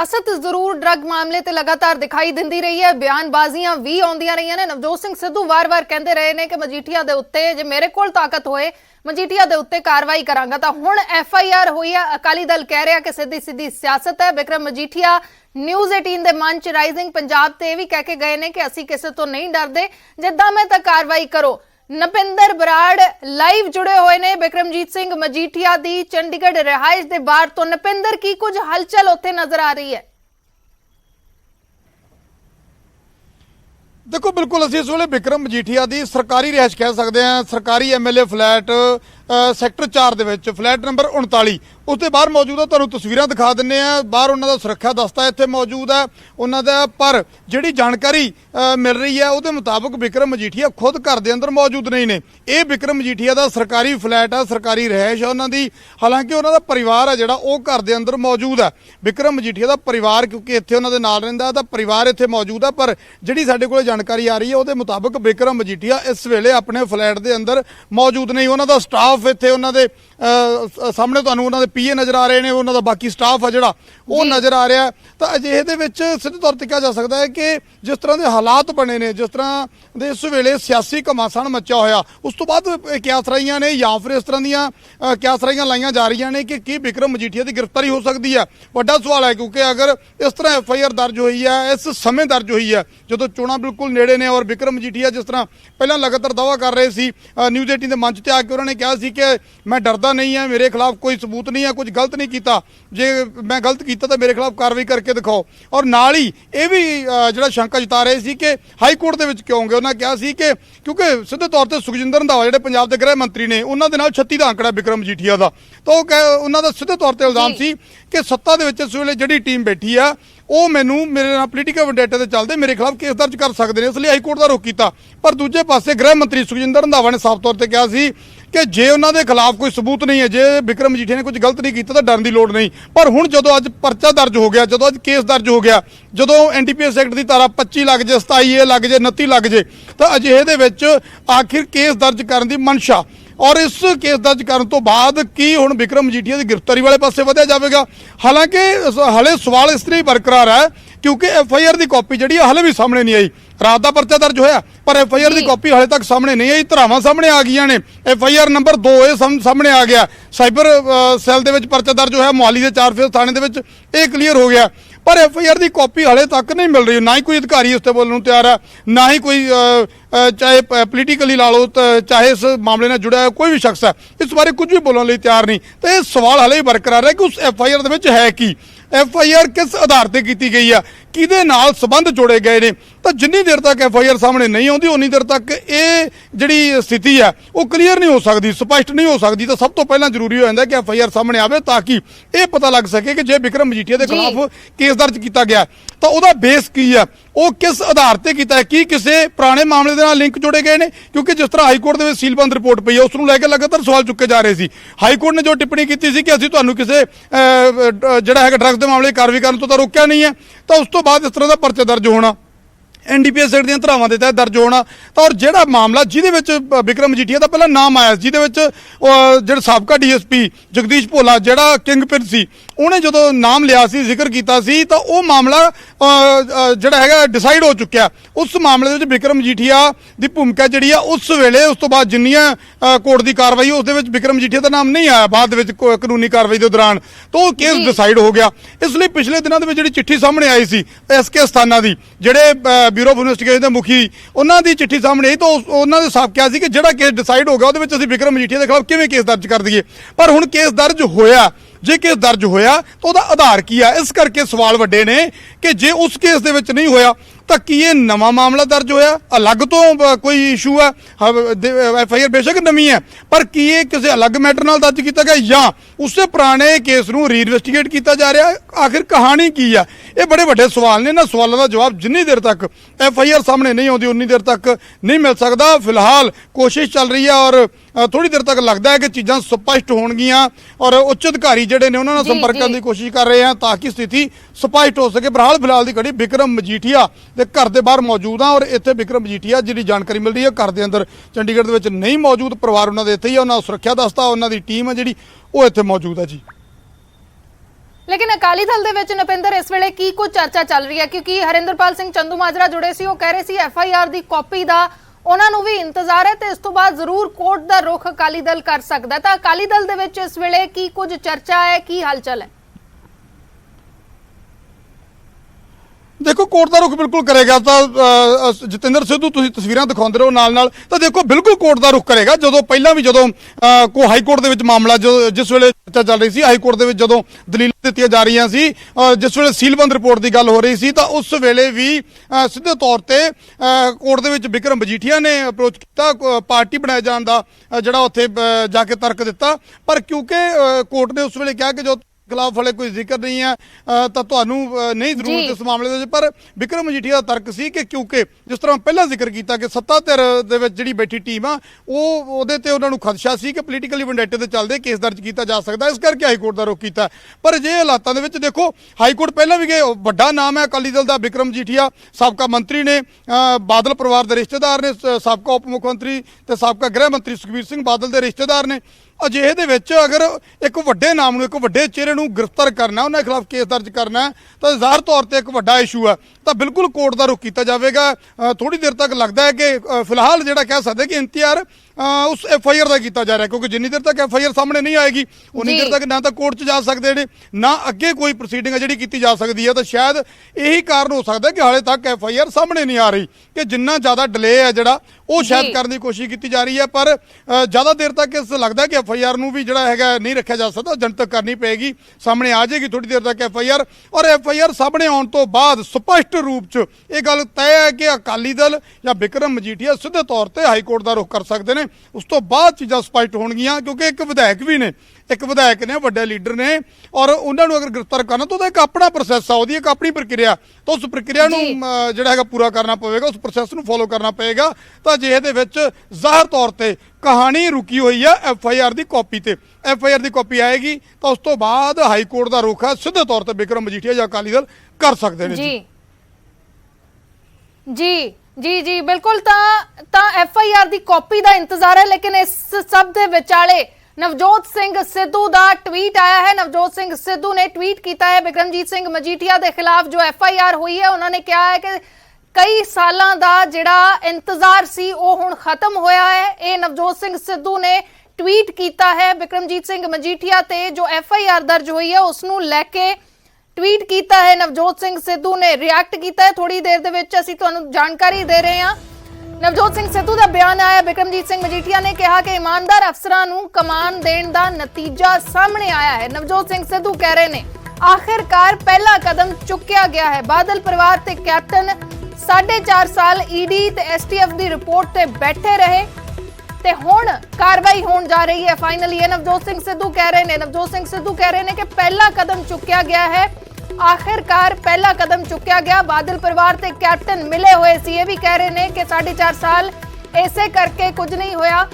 सियासत जरूर ड्रग मामले ते लगातार दिखाई दिंदी रही है। बयानबाजियां भी आउंदियां रही ने। नवजोत सिंह सिद्धू वार-वार कहते रहे ने कि मजीठिया दे उत्ते जे मेरे कोल ताकत होए मजीठिया दे उत्ते कार्रवाई करांगा। तां हुण FIR हुई है। अकाली दल कह रहा कि सीधी सीधी सियासत है। बिक्रम मजीठिया न्यूज़ 18 दे मंच राइजिंग पंजाब ते भी कह के गए ने कि असीं किसे तो नहीं डरदे, जिद्दां मैं तां कार्रवाई करो। नपिंदर बराड़ लाइव जुड़े हुए ने बिक्रमजीत सिंह मजीठिया दी चंडीगढ़ रिहाइश दे बाहर। तो नपिंदर की कुछ हलचल उत्थे नजर आ रही है? देखो बिल्कुल असीं इस वेले बिक्रम मजीठिया दी सरकारी रिहाइश कह सकते हैं। सरकारी MLA फ्लैट सैक्टर 4 दे विच फ्लैट नंबर 39 उसके बाहर मौजूद है। तुहानूं तस्वीरां दिखा दिंने आ। बाहर उन्हां दा सुरक्षा दस्ता इत्थे मौजूद है उन्हां दा। पर जिहड़ी जानकारी मिल रही है उसके मुताबिक बिक्रम मजीठिया खुद घर दे अंदर मौजूद नहीं ने। यह बिक्रम मजीठिया दा सरकारी फ्लैट है, सरकारी रिहाइश है उन्हां दी। हालांकि उन्हां दा परिवार है जिहड़ा वो घर दे अंदर मौजूद है। बिक्रम मजीठिया दा परिवार क्योंकि इत्थे उन्हां दे नाल रहिंदा तां परिवार इत्थे मौजूद है। पर जिहड़ी साडे कोल जानकारी आ रही है उसके मुताबिक बिक्रम मजीठिया इस वेले अपने फ्लैट के अंदर मौजूद नहीं। उन्हां दा स्टाफ इत्थे उन्हां दे सामने तुहानूं उन्हां दे PA नज़र आ रहे हैं, उन्हां दा बाकी स्टाफ है जिहड़ा वो नज़र आ रहा है। तो अजिहे दे विच सिद्ध तौर ते कहा जा सकता है कि जिस तरह के हालात बने ने, जिस तरह दे इस वेले सियासी घमासान मचा होया, उस तो बाद क्यासराइयां ने या फिर इस तरह दीयां क्यासराइयां लाइयां जा रही ने कि बिक्रम मजीठिया की गिरफ्तारी हो सकती है। वड्डा सवाल है क्योंकि अगर इस तरह FIR दर्ज हुई है, इस समय दर्ज हुई है जो चोणां बिल्कुल नेड़े ने, और बिक्रम मजीठिया जिस तरह पहला लगातार दावा कर रहे सी न्यूज़ 18 के मंच पर आके उन्होंने कहा सी कि मैं डरदा नहीं है, मेरे खिलाफ कोई सबूत नहीं है, कुछ गलत नहीं किया, जे मैं गलत किया तो मेरे खिलाफ कार्रवाई करके दिखाओ। और नाल ही ये भी जिहड़ा शंका जता रहे सी कि हाई कोर्ट दे विच क्यों गए। उन्होंने कहा सी कि क्योंकि सीधे तौर पर सुखजिंदर रंधावा जिहड़े पंजाब के गृह मंत्री ने उन्होंने नाल 36 का आंकड़ा बिक्रम मजीठिया का। तो उन्होंने दा सीधे तौर पर इल्जाम सी कि सत्ता दे विच इस वेले जिहड़ी टीम बैठी है वो मैनू मेरे नाल पोलीटिकल वंडेटे के चलते मेरे खिलाफ केस दर्ज कर सकते हैं, इसलिए हाईकोर्ट का रुख किया। पर दूजे पासे गृह मंत्री सुखजिंदर रंधावा ने साफ तौर पर कहा सी कि जे उन्होंने खिलाफ कोई सबूत नहीं है, जे बिक्रम मजीठिया ने कुछ गलत नहीं किया तो डरन की लोड़ नहीं। पर हुण जदों अज परचा दर्ज हो गया, जदों अज केस दर्ज हो गया, जदों NDPS एक्ट की धारा 25 लग जाए, 27A लग जाए, 29 लग जाए, तो अजिहे दे विच आखिर केस दर्ज करने की मंशा और इस केस दर्ज करने तो बाद की हुण बिक्रम मजीठिया की गिरफ्तारी वाले पासे वधिया जाएगा। हालांकि हले सवाल इस तरह ही बरकरार है क्योंकि FIR की कॉपी जी हले भी सामने नहीं आई। रात का परचा दर्ज होया पर FIR की कॉपी हले तक सामने नहीं आई। धरावां सामने आ गई ने। FIR नंबर 2 ये सामने आ गया। साइबर सैल दे विच परचा दर्ज होया मोहाली के 4 फेस थाने दे विच ये क्लीयर हो गया। पर FIR की कॉपी हले तक नहीं मिल रही। ना ही कोई अधिकारी इस बोलने को तैयार है, ना ही कोई चाहे पोलीटिकली ला लो, चाहे इस मामले में जुड़ा है कोई भी शख्स है, इस बारे कुछ भी बोलने तैयार नहीं। तो यह सवाल हले भी बरकरार है कि उस FIR दे विच है की, FIR किस आधार पर की गई है, किहदे नाल संबंध जोड़े गए ने। तो जिन्नी देर तक FIR सामने नहीं आती उन्नी देर तक ये जिहड़ी स्थिति है वो क्लीयर नहीं हो सकती, स्पष्ट नहीं हो सकती। तो सब तो पहला जरूरी हो जाता है कि FIR सामने आवे ताकि ये पता लग सके कि जे बिक्रम मजीठिया के खिलाफ केस दर्ज किया गया तो उसका बेस की है, वो किस आधार पर किया है, कि किसी पुराने मामले के लिंक जोड़े गए हैं। क्योंकि जिस तरह हाईकोर्ट के सीलबंद रिपोर्ट पई है उसनूं लैके लगातार सवाल चुके जा रहे थे। हाईकोर्ट ने जो टिप्पणी की थी कि असीं तुहानूं किसी जिहड़ा है ड्रग्स के मामले कार्रवाई करने तो रोकिया नहीं है, तो उस तो बाद इस तरह का परचा दर्ज होना, NDPS एक्ट दी धारावां दे तहत दर्ज होना। तो और जिहड़ा मामला जिहदे विच बिक्रम मजीठिया का पहला नाम आया, जिहदे विच जिहड़ा साबका DSP जगदीश भोला जिहड़ा किंगपिन सी उन्हें जो नाम लिया सी, जिक्र किया सी, तो वो मामला जिहड़ा है डिसाइड हो चुका। उस मामले में बिक्रम मजीठिया की भूमिका जिहड़ी है उस वेले उस तो बाद जिन्नियां कोर्ट की कार्रवाई उस दे विच बिक्रम मजीठिया का नाम नहीं आया बाद विच कानूनी कार्रवाई के दौरान, तो केस डिसाइड हो गया। इसलिए पिछले दिनों में जिहड़ी चिट्ठी सामने आई सी SK अस्थाना की, जिहड़े ब्यूरो ऑफ इन्वेस्टिगेशन के मुखी उन्होंने दी चिट्ठी सामने आई, तो उन्होंने साफ कहा कि जिहड़ा केस डिसाइड हो गया उहदे विच असीं बिक्रम मजीठिया के खिलाफ किवें केस दर्ज कर दईए। पर हुण केस दर्ज होया, जे केस दर्ज होया तो उसका आधार की है। इस करके सवाल वड्डे ने कि जे उस केस दे विच नहीं होया तो कि ये नवा मामला दर्ज होया, अलग तो कोई इशू है, FIR बेशक नवी है, पर कि ये किसी अलग मैटर नाल दर्ज किया गया या उससे पुराने केस नूं रीइन्वेस्टिगेट किया जा रहा है, आखिर कहानी की है। ये बड़े बड़े सवाल ने। इन्हां सवालों का जवाब जिन्नी देर तक FIR सामने नहीं आती उन्नी देर तक नहीं मिल सकता। फिलहाल कोशिश चल रही है और थोड़ी देर तक लगता है कि चीज़ां स्पष्ट होणगियां और उच्च अधिकारी जिहड़े ने उन्हां नाल संपर्क करने की कोशिश कर रहे हैं ताकि स्थिति स्पष्ट हो सके। बहरहाल फिलहाल की घड़ी बिक्रम मजीठिया के घर के बाहर मौजूद हाँ और इत्थे बिक्रम मजीठिया जिहड़ी जानकारी मिल रही है घर के अंदर चंडीगढ़ दे विच नहीं मौजूद, परिवार उन्हां दे इत्थे ही है, उन्हां सुरक्षा दस्ता उन्हां दी टीम है जिहड़ी वो इत्थे मौजूद है जी। ਲੇਕਿਨ ਅਕਾਲੀ ਦਲ ਦੇ ਵਿੱਚ ਨਪਿੰਦਰ ਇਸ ਵੇਲੇ ਕੀ ਕੁਝ ਚਰਚਾ ਚੱਲ ਰਹੀ ਹੈ? ਕਿਉਂਕਿ ਹਰਿੰਦਰਪਾਲ ਸਿੰਘ ਚੰਦੂਮਾਜਰਾ ਜੁੜੇ ਸੀ, ਉਹ ਕਹਿ ਰਹੇ ਸੀ FIR ਦੀ ਕਾਪੀ ਦਾ ਉਹਨਾਂ ਨੂੰ ਵੀ ਇੰਤਜ਼ਾਰ ਹੈ ਤੇ ਇਸ ਤੋਂ ਬਾਅਦ ਜ਼ਰੂਰ ਕੋਰਟ ਦਾ ਰੁਖ ਅਕਾਲੀ ਦਲ ਕਰ ਸਕਦਾ। ਤਾਂ ਅਕਾਲੀ ਦਲ ਦੇ ਵਿੱਚ ਇਸ ਵੇਲੇ ਕੀ ਕੁਝ ਚਰਚਾ ਹੈ, ਕੀ ਹਲਚਲ ਹੈ? ਦੇਖੋ ਕੋਰਟ ਦਾ ਰੁਖ ਬਿਲਕੁਲ ਕਰੇਗਾ। ਤਾਂ ਜਤਿੰਦਰ ਸਿੱਧੂ ਤੁਸੀਂ ਤਸਵੀਰਾਂ ਦਿਖਾਉਂਦੇ ਰਹੋ ਨਾਲ ਤਾਂ ਦੇਖੋ ਬਿਲਕੁਲ ਕੋਰਟ ਦਾ ਰੁਖ ਕਰੇਗਾ। ਜਦੋਂ ਪਹਿਲਾਂ ਵੀ ਜਦੋਂ ਕੋ ਹਾਈ ਕੋਰਟ ਦੇ ਵਿੱਚ ਮਾਮਲਾ ਜਿਸ ਵੇਲੇ ਚਰਚਾ ਚੱਲ ਰਹੀ ਸੀ, ਹਾਈ ਕੋਰਟ ਦੇ ਵਿੱਚ ਜਦੋਂ ਦਲੀਲਾਂ ਦਿੱਤੀਆਂ ਜਾ ਰਹੀਆਂ ਸੀ, ਜਿਸ ਵੇਲੇ ਸੀਲਬੰਦ ਰਿਪੋਰਟ ਦੀ ਗੱਲ ਹੋ ਰਹੀ ਸੀ, ਤਾਂ ਉਸ ਵੇਲੇ ਵੀ ਸਿੱਧੇ ਤੌਰ ਤੇ ਕੋਰਟ ਦੇ ਵਿੱਚ ਬਿਕਰਮ ਮਜੀਠੀਆ ਨੇ ਅਪਰੋਚ ਕੀਤਾ, ਪਾਰਟੀ ਬਣਾਏ ਜਾਣ ਦਾ ਜਿਹੜਾ ਉੱਥੇ ਜਾ ਕੇ ਤਰਕ ਦਿੱਤਾ। ਪਰ ਕਿਉਂਕਿ ਕੋਰਟ ਨੇ ਉਸ ਵੇਲੇ ਕਿਹਾ ਕਿ ਜੋ ਖਿਲਾਫ ਵਾਲੇ ਕੋਈ ਜ਼ਿਕਰ ਨਹੀਂ ਹੈ ਤਾਂ ਤੁਹਾਨੂੰ ਨਹੀਂ ਜ਼ਰੂਰਤ ਇਸ ਮਾਮਲੇ ਦੇ ਵਿੱਚ। ਪਰ ਬਿਕਰਮ ਮਜੀਠੀਆ ਦਾ ਤਰਕ ਸੀ ਕਿ ਕਿਉਂਕਿ ਜਿਸ ਤਰ੍ਹਾਂ ਪਹਿਲਾਂ ਜ਼ਿਕਰ ਕੀਤਾ ਕਿ ਸੱਤਾ ਧਿਰ ਦੇ ਵਿੱਚ ਜਿਹੜੀ ਬੈਠੀ ਟੀਮ ਆ ਉਹਦੇ ਤੇ ਉਹਨਾਂ ਨੂੰ ਖਦਸ਼ਾ ਸੀ ਕਿ ਪੋਲੀਟੀਕਲੀ ਵੈਂਡੇਟੇ ਦੇ ਚੱਲਦੇ ਕੇਸ ਦਰਜ ਕੀਤਾ ਜਾ ਸਕਦਾ, ਇਸ ਕਰਕੇ ਹਾਈ ਕੋਰਟ ਦਾ ਰੁਖ ਕੀਤਾ। ਪਰ ਜੇ ਹਾਲਾਤਾਂ ਦੇ ਵਿੱਚ ਦੇਖੋ ਹਾਈ ਕੋਰਟ ਪਹਿਲਾਂ ਵੀ ਗਏ, ਵੱਡਾ ਨਾਮ ਹੈ ਅਕਾਲੀ ਦਲ ਦਾ ਬਿਕਰਮ ਮਜੀਠੀਆ, ਸਾਬਕਾ ਮੰਤਰੀ ਨੇ, ਬਾਦਲ ਪਰਿਵਾਰ ਦੇ ਰਿਸ਼ਤੇਦਾਰ ਨੇ, ਸਾਬਕਾ ਉਪ ਮੁੱਖ ਮੰਤਰੀ ਤੇ ਸਾਬਕਾ ਗ੍ਰਹਿ ਮੰਤਰੀ ਸੁਖਬੀਰ ਸਿੰਘ ਬਾਦਲ ਦੇ ਰਿਸ਼ਤੇਦਾਰ ਨੇ। ਅਜਿਹੇ ਦੇ ਵਿੱਚ ਅਗਰ ਇੱਕ ਵੱਡੇ ਨਾਮ ਨੂੰ, ਇੱਕ ਵੱਡੇ ਚਿਹਰੇ ਨੂੰ ਗ੍ਰਿਫਤਾਰ ਕਰਨਾ, ਉਹਨਾਂ ਖਿਲਾਫ ਕੇਸ ਦਰਜ ਕਰਨਾ ਤਾਂ ਜ਼ਾਹਰ ਤੌਰ ਤੇ ਇੱਕ ਵੱਡਾ ਇਸ਼ੂ ਹੈ। ਤਾਂ ਬਿਲਕੁਲ ਕੋਰਟ ਦਾ ਰੁਖ ਕੀਤਾ ਜਾਵੇਗਾ। ਥੋੜੀ ਦੇਰ ਤੱਕ ਲੱਗਦਾ ਹੈ ਕਿ ਫਿਲਹਾਲ ਜਿਹੜਾ ਕਹਿ ਸਕਦੇ ਕਿ ਇੰਤਜ਼ਾਰ ਉਸ FIR ਦਾ ਕੀਤਾ ਜਾ ਰਿਹਾ, ਕਿਉਂਕਿ ਜਿੰਨੀ ਦੇਰ ਤੱਕ FIR ਸਾਹਮਣੇ ਨਹੀਂ ਆਏਗੀ ਉਨੀ ਦੇਰ ਤੱਕ ਨਾ ਤਾਂ ਕੋਰਟ 'ਚ ਜਾ ਸਕਦੇ ਨੇ, ਨਾ ਅੱਗੇ ਕੋਈ ਪ੍ਰੋਸੀਡਿੰਗ ਜਿਹੜੀ ਕੀਤੀ ਜਾ ਸਕਦੀ ਹੈ। ਤਾਂ ਸ਼ਾਇਦ ਇਹੀ ਕਾਰਨ ਹੋ ਸਕਦਾ ਕਿ ਹਾਲੇ ਤੱਕ FIR ਸਾਹਮਣੇ ਨਹੀਂ ਆ ਰਹੀ, ਕਿ ਜਿੰਨਾ ਜ਼ਿਆਦਾ ਡਿਲੇ ਹੈ ਜਿਹੜਾ ਉਹ ਸ਼ਾਇਦ ਕਰਨ ਦੀ ਕੋਸ਼ਿਸ਼ ਕੀਤੀ ਜਾ ਰਹੀ ਹੈ। ਪਰ ਜ਼ਿਆਦਾ ਦੇਰ ਤੱਕ ਇਸ ਲੱਗਦਾ ਕਿ FIR ਨੂੰ ਵੀ ਜਿਹੜਾ ਹੈਗਾ ਨਹੀਂ ਰੱਖਿਆ ਜਾ ਸਕਦਾ, ਜਨਤਕ ਕਰਨੀ ਪਏਗੀ, ਸਾਹਮਣੇ ਆ ਜਾਏਗੀ ਥੋੜੀ ਦੇਰ ਤੱਕ FIR। ਔਰ FIR ਸਾਹਮਣੇ ਆਉਣ ਤੋਂ ਬਾਅਦ ਸਪਸ਼ਟ ਰੂਪ 'ਚ ਇਹ ਗੱਲ ਤੈਅ ਹੈ ਕਿ ਅਕਾਲੀ ਦਲ ਜਾਂ ਬਿਕਰਮ ਮਜੀਠੀਆ ਸਿੱਧੇ ਤੌਰ ਤੇ ਹਾਈ ਕੋਰਟ ਦਾ ਰੁਖ ਕਰ ਸਕਦੇ ਨੇ। ਉਸ ਤੋਂ ਬਾਅਦ ਚੀਜ਼ਾਂ ਸਪਸ਼ਟ ਹੋਣਗੀਆਂ, ਕਿਉਂਕਿ ਇੱਕ ਵਿਧਾਇਕ ਵੀ ਨੇ, ਇੱਕ ਵਿਧਾਇਕ ਨੇ, ਵੱਡੇ ਲੀਡਰ ਨੇ, ਔਰ ਉਹਨਾਂ ਨੂੰ ਅਗਰ ਗ੍ਰਿਫਤਾਰ ਕਰਨਾ ਤਾਂ ਉਹਦਾ ਇੱਕ ਆਪਣਾ ਪ੍ਰੋਸੈਸ ਆ, ਉਹਦੀ ਇੱਕ ਆਪਣੀ ਪ੍ਰਕਿਰਿਆ, ਤਾਂ ਉਸ ਪ੍ਰਕਿਰਿਆ ਨੂੰ ਜਿਹੜਾ ਹੈਗਾ ਪੂਰਾ ਕਰਨਾ ਪਵੇਗਾ, ਉਸ ਪ੍ਰੋਸੈਸ ਨੂੰ ਫੋਲੋ ਕਰਨਾ ਪਏਗਾ। ਤਾਂ ਜੇ ਇਹਦੇ ਵਿੱਚ ਜ਼ਾਹਰ ਤੌਰ ਤੇ ਕਹਾਣੀ ਰੁਕੀ ਹੋਈ ਹੈ FIR ਦੀ ਕਾਪੀ ਤੇ, FIR ਦੀ ਕਾਪੀ ਆਏਗੀ ਤਾਂ ਉਸ ਤੋਂ ਬਾਅਦ ਹਾਈ ਕੋਰਟ ਦਾ ਰੁਖ ਹੈ ਸਿੱਧੇ ਤੌਰ ਤੇ ਬਿਕਰਮ ਮਜੀਠੀਆ ਜਾਂ ਅਕਾਲੀ ਦਲ ਕਰ ਸਕਦੇ ਨੇ। ਜੀ ਜੀ ਜੀ ਜੀ ਬਿਲਕੁਲ। ਤਾਂ FIR ਦੀ ਕਾਪੀ ਦਾ ਇੰਤਜ਼ਾਰ ਹੈ, ਲੇਕਿਨ ਇਸ ਸਭ ਦੇ ਵਿਚਾਲੇ ਨਵਜੋਤ ਸਿੰਘ ਸਿੱਧੂ ਦਾ ਟਵੀਟ ਆਇਆ ਹੈ। ਨਵਜੋਤ ਸਿੰਘ ਸਿੱਧੂ ਨੇ ਟਵੀਟ ਕੀਤਾ ਹੈ ਬਿਕਰਮਜੀਤ ਸਿੰਘ ਮਜੀਠੀਆ ਦੇ ਖਿਲਾਫ ਜੋ FIR ਹੋਈ ਹੈ, ਉਹਨਾਂ ਨੇ ਕਿਹਾ ਹੈ ਕਿ ਕਈ ਸਾਲਾਂ ਦਾ ਜਿਹੜਾ ਇੰਤਜ਼ਾਰ ਸੀ ਉਹ ਹੁਣ ਖਤਮ ਹੋਇਆ ਹੈ। ਇਹ ਨਵਜੋਤ ਸਿੰਘ ਸਿੱਧੂ ਨੇ ਟਵੀਟ ਕੀਤਾ ਹੈ ਬਿਕਰਮਜੀਤ ਸਿੰਘ ਮਜੀਠੀਆ ਤੇ ਜੋ FIR ਦਰਜ ਹੋਈ ਹੈ ਉਸ ਨੂੰ ਲੈ ਕੇ ਟਵੀਟ ਕੀਤਾ ਹੈ। ਨਵਜੋਤ ਸਿੰਘ ਸਿੱਧੂ ਨੇ ਰਿਐਕਟ ਕੀਤਾ ਹੈ। ਥੋੜੀ ਦੇਰ ਦੇ ਵਿੱਚ ਅਸੀਂ ਤੁਹਾਨੂੰ ਜਾਣਕਾਰੀ ਦੇ ਰਹੇ ਹਾਂ। ਨਵਜੋਤ ਸਿੰਘ ਸਿੱਧੂ ਦਾ ਬਿਆਨ ਆਇਆ। ਬਿਕਰਮਜੀਤ ਸਿੰਘ ਮਜੀਠੀਆ ਨੇ ਕਿਹਾ ਕਿ ਇਮਾਨਦਾਰ ਅਫਸਰਾਂ ਨੂੰ ਕਮਾਨ ਦੇਣ ਦਾ ਨਤੀਜਾ ਸਾਹਮਣੇ ਆਇਆ ਹੈ। ਨਵਜੋਤ ਸਿੰਘ ਸਿੱਧੂ ਕਹਿ ਰਹੇ ਨੇ ਆਖਿਰਕਾਰ ਪਹਿਲਾ ਕਦਮ ਚੁੱਕਿਆ ਗਿਆ ਹੈ। ਬਾਦਲ ਪਰਿਵਾਰ ਤੇ ਕੈਪਟਨ 4.5 ਸਾਲ ED ਤੇ STF ਦੀ ਰਿਪੋਰਟ ਤੇ ਬੈਠੇ ਰਹੇ ਤੇ ਹੁਣ ਕਾਰਵਾਈ ਹੋਣ ਜਾ ਰਹੀ ਹੈ। ਫਾਈਨਲੀ ਇਹ ਨਵਜੋਤ ਸਿੰਘ ਸਿੱਧੂ ਕਹਿ ਰਹੇ ਨੇ। ਨਵਜੋਤ ਸਿੰਘ ਸਿੱਧੂ ਕਹਿ ਰਹੇ ਨੇ ਕਿ ਪਹਿਲਾ ਕਦਮ ਚੁੱਕਿਆ ਗਿਆ ਹੈ। ਆਖਿਰਕਾਰ ਪਹਿਲਾ ਕਦਮ ਚੁੱਕਿਆ ਗਿਆ। ਬਾਦਲ ਪਰਿਵਾਰ ਤੇ ਕੈਪਟਨ ਮਿਲੇ ਹੋਏ ਸੀ। ਇਹ ਵੀ ਕਹਿ ਰਹੇ ਨੇ ਕਿ 4.5 ਸਾਲ ਇਸੇ ਕਰਕੇ ਕੁਝ ਨਹੀਂ ਹੋਇਆ।